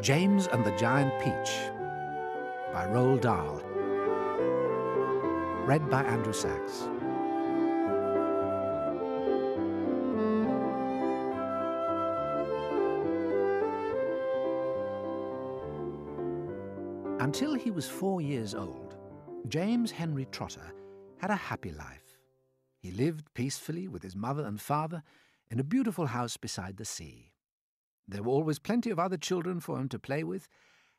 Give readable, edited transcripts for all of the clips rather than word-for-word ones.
James and the Giant Peach by Roald Dahl. Read by Andrew Sachs. Until he was 4 years old, James Henry Trotter had a happy life. He lived peacefully with his mother and father in a beautiful house beside the sea. There were always plenty of other children for him to play with,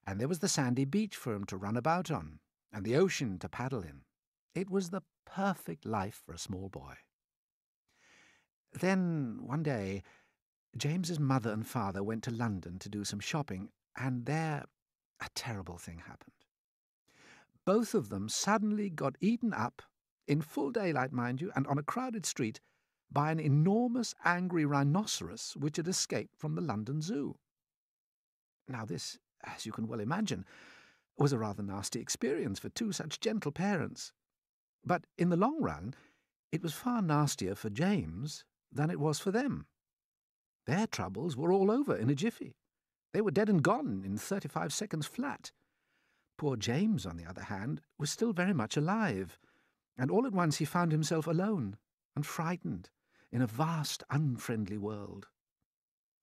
and there was the sandy beach for him to run about on, and the ocean to paddle in. It was the perfect life for a small boy. Then, one day, James's mother and father went to London to do some shopping, and there a terrible thing happened. Both of them suddenly got eaten up, in full daylight, mind you, and on a crowded street, by an enormous angry rhinoceros which had escaped from the London Zoo. Now this, as you can well imagine, was a rather nasty experience for two such gentle parents. But in the long run, it was far nastier for James than it was for them. Their troubles were all over in a jiffy. They were dead and gone in 35 seconds flat. Poor James, on the other hand, was still very much alive, and all at once he found himself alone and frightened in a vast, unfriendly world.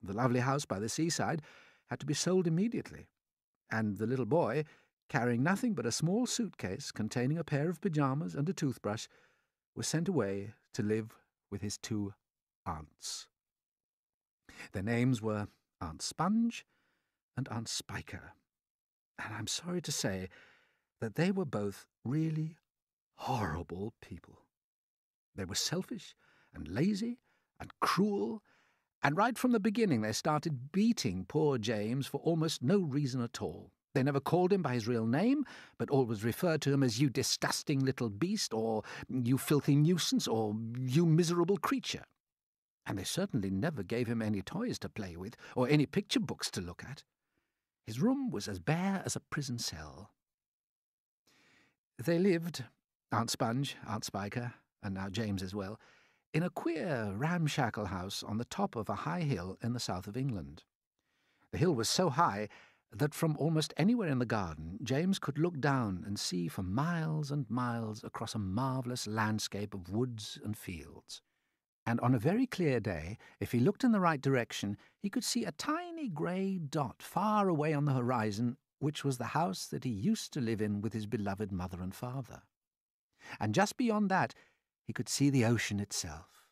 The lovely house by the seaside had to be sold immediately, and the little boy, carrying nothing but a small suitcase containing a pair of pyjamas and a toothbrush, was sent away to live with his two aunts. Their names were Aunt Sponge and Aunt Spiker, and I'm sorry to say that they were both really horrible people. They were selfish and lazy and cruel, and right from the beginning they started beating poor James for almost no reason at all. They never called him by his real name, but always referred to him as "you disgusting little beast," or "you filthy nuisance," or "you miserable creature." And they certainly never gave him any toys to play with, or any picture books to look at. His room was as bare as a prison cell. They lived, Aunt Sponge, Aunt Spiker, and now James as well, in a queer, ramshackle house on the top of a high hill in the south of England. The hill was so high that from almost anywhere in the garden James could look down and see for miles and miles across a marvellous landscape of woods and fields. And on a very clear day, if he looked in the right direction, he could see a tiny grey dot far away on the horizon, which was the house that he used to live in with his beloved mother and father. And just beyond that, he could see the ocean itself,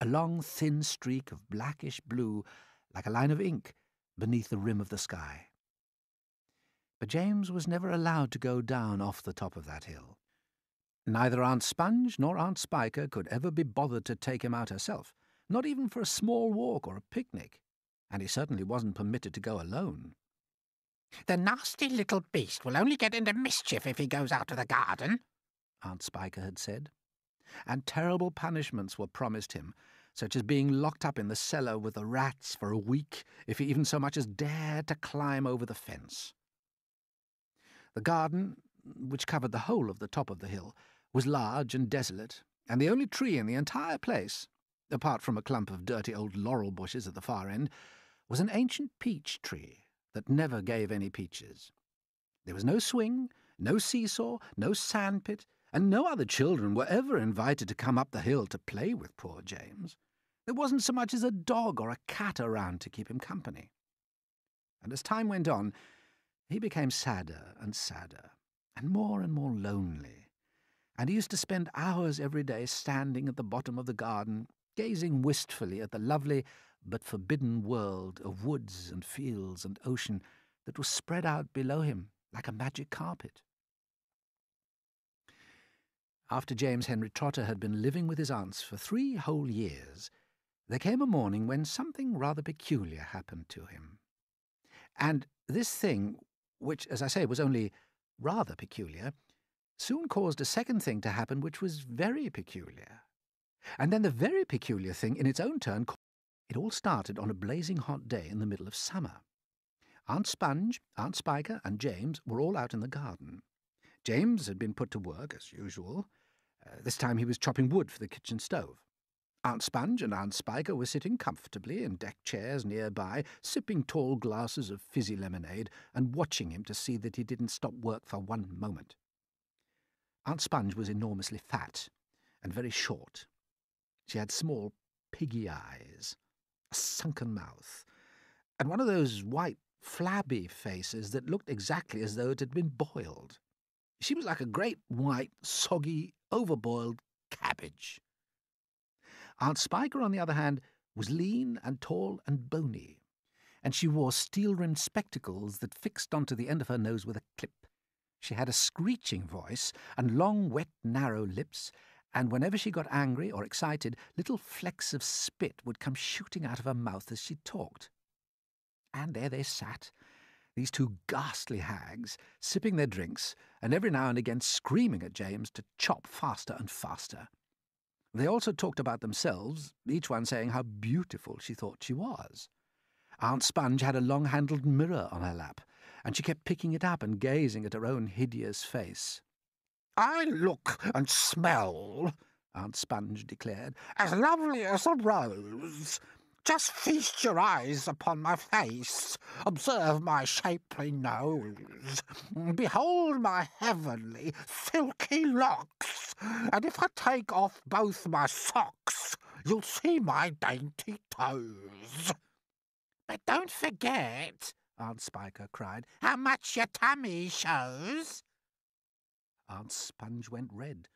a long thin streak of blackish blue, like a line of ink, beneath the rim of the sky. But James was never allowed to go down off the top of that hill. Neither Aunt Sponge nor Aunt Spiker could ever be bothered to take him out herself, not even for a small walk or a picnic, and he certainly wasn't permitted to go alone. "The nasty little beast will only get into mischief if he goes out to the garden," Aunt Spiker had said, and terrible punishments were promised him, such as being locked up in the cellar with the rats for a week if he even so much as dared to climb over the fence. The garden, which covered the whole of the top of the hill, was large and desolate, and the only tree in the entire place, apart from a clump of dirty old laurel bushes at the far end, was an ancient peach tree that never gave any peaches. There was no swing, no seesaw, no sandpit, and no other children were ever invited to come up the hill to play with poor James. There wasn't so much as a dog or a cat around to keep him company. And as time went on, he became sadder and sadder, and more lonely, and he used to spend hours every day standing at the bottom of the garden, gazing wistfully at the lovely but forbidden world of woods and fields and ocean that was spread out below him like a magic carpet. After James Henry Trotter had been living with his aunts for 3 whole years, there came a morning when something rather peculiar happened to him. And this thing, which, as I say, was only rather peculiar, soon caused a second thing to happen which was very peculiar. And then the very peculiar thing in its own turn, it all started on a blazing hot day in the middle of summer. Aunt Sponge, Aunt Spiker, and James were all out in the garden. James had been put to work, as usual. This time he was chopping wood for the kitchen stove. Aunt Sponge and Aunt Spiker were sitting comfortably in deck chairs nearby, sipping tall glasses of fizzy lemonade and watching him to see that he didn't stop work for one moment. Aunt Sponge was enormously fat and very short. She had small piggy eyes, a sunken mouth, and one of those white, flabby faces that looked exactly as though it had been boiled. She was like a great white, soggy, overboiled cabbage. Aunt Spiker, on the other hand, was lean and tall and bony, and she wore steel-rimmed spectacles that fixed onto the end of her nose with a clip. She had a screeching voice and long, wet, narrow lips, and whenever she got angry or excited, little flecks of spit would come shooting out of her mouth as she talked. And there they sat, these two ghastly hags, sipping their drinks, and every now and again screaming at James to chop faster and faster. They also talked about themselves, each one saying how beautiful she thought she was. Aunt Sponge had a long-handled mirror on her lap, and she kept picking it up and gazing at her own hideous face. "I look and smell," Aunt Sponge declared, "as lovely as a rose. Just feast your eyes upon my face. Observe my shapely nose. Behold my heavenly, silky locks. And if I take off both my socks, you'll see my dainty toes." "But don't forget," Aunt Spiker cried, "how much your tummy shows." Aunt Sponge went red.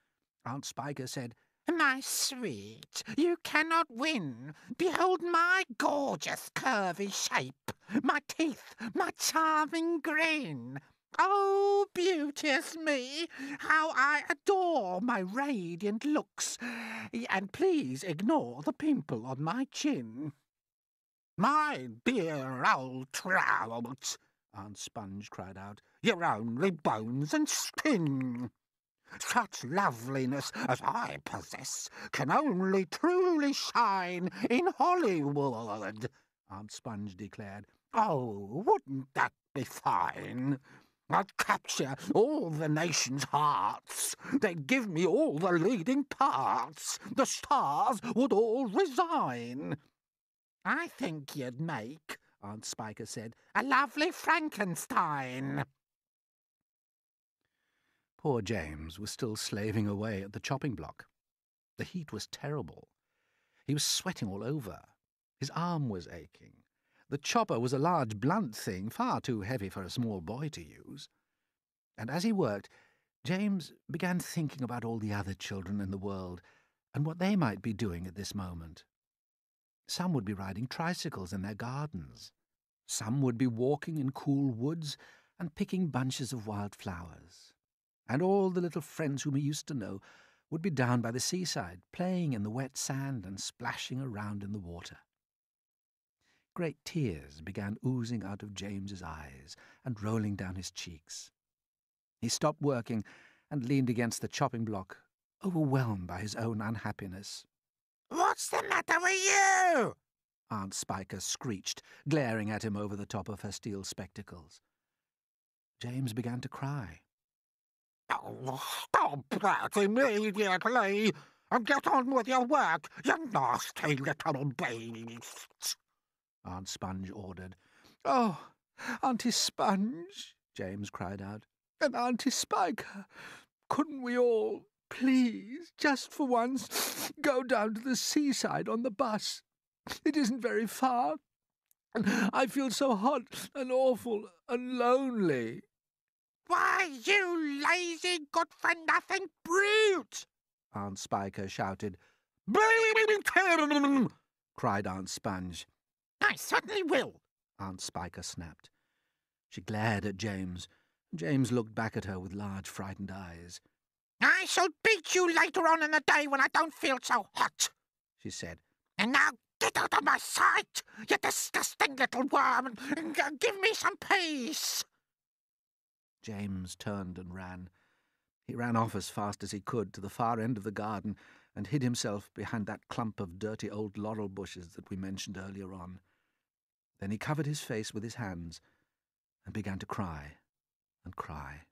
Aunt Spiker said, "My sweet, you cannot win. Behold my gorgeous curvy shape, my teeth, my charming grin. Oh, beauteous me, how I adore my radiant looks, and please ignore the pimple on my chin." "My dear old trout," Aunt Sponge cried out, "you're only bones and skin. Such loveliness as I possess can only truly shine in Hollywood," Aunt Sponge declared. "Oh, wouldn't that be fine? I'd capture all the nation's hearts. They'd give me all the leading parts. The stars would all resign." "I think you'd make," Aunt Spiker said, "a lovely Frankenstein." Poor James was still slaving away at the chopping block. The heat was terrible. He was sweating all over. His arm was aching. The chopper was a large, blunt thing, far too heavy for a small boy to use. And as he worked, James began thinking about all the other children in the world and what they might be doing at this moment. Some would be riding tricycles in their gardens. Some would be walking in cool woods and picking bunches of wild flowers. And all the little friends whom he used to know would be down by the seaside, playing in the wet sand and splashing around in the water. Great tears began oozing out of James's eyes and rolling down his cheeks. He stopped working and leaned against the chopping block, overwhelmed by his own unhappiness. "What's the matter with you?" Aunt Spiker screeched, glaring at him over the top of her steel spectacles. James began to cry. "Oh, stop that immediately, and get on with your work, you nasty little beast," Aunt Sponge ordered. "Oh, Auntie Sponge," James cried out, "and Auntie Spiker, couldn't we all, please, just for once, go down to the seaside on the bus? It isn't very far, and I feel so hot and awful and lonely." "Why, you lazy, good-for-nothing brute!" Aunt Spiker shouted. "Bleeding!" cried Aunt Sponge. "I certainly will," Aunt Spiker snapped. She glared at James. James looked back at her with large, frightened eyes. "I shall beat you later on in the day when I don't feel so hot," she said. "And now get out of my sight, you disgusting little worm, and give me some peace." James turned and ran. He ran off as fast as he could to the far end of the garden and hid himself behind that clump of dirty old laurel bushes that we mentioned earlier on. Then he covered his face with his hands and began to cry and cry.